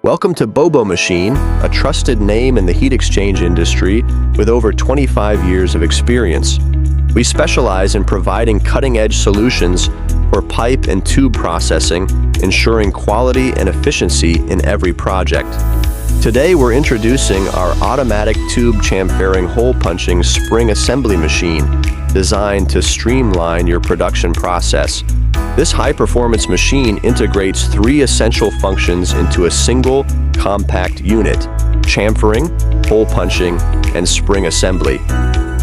Welcome to Bobo Machine, a trusted name in the heat exchange industry with over 25 years of experience. We specialize in providing cutting-edge solutions for pipe and tube processing, ensuring quality and efficiency in every project. Today we're introducing our automatic tube chamfering hole punching spring assembly machine, designed to streamline your production process. This high-performance machine integrates three essential functions into a single, compact unit: chamfering, hole punching, and spring assembly.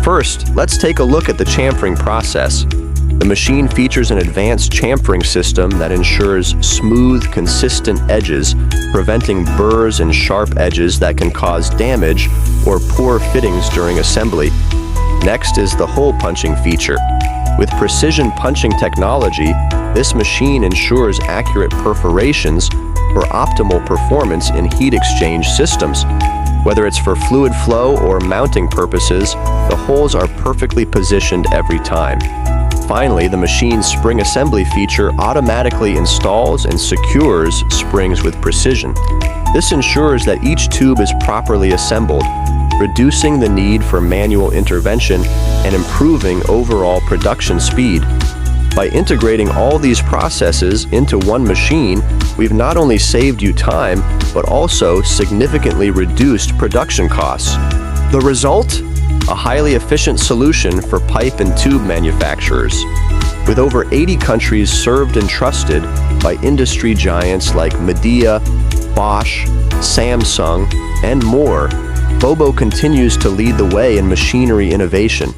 First, let's take a look at the chamfering process. The machine features an advanced chamfering system that ensures smooth, consistent edges, preventing burrs and sharp edges that can cause damage or poor fittings during assembly. Next is the hole punching feature. With precision punching technology, this machine ensures accurate perforations for optimal performance in heat exchange systems. Whether it's for fluid flow or mounting purposes, the holes are perfectly positioned every time. Finally, the machine's spring assembly feature automatically installs and secures springs with precision. This ensures that each tube is properly assembled, reducing the need for manual intervention and improving overall production speed. By integrating all these processes into one machine, we've not only saved you time, but also significantly reduced production costs. The result? A highly efficient solution for pipe and tube manufacturers. With over 80 countries served and trusted by industry giants like Midea, Bosch, Samsung, and more, Bobo continues to lead the way in machinery innovation.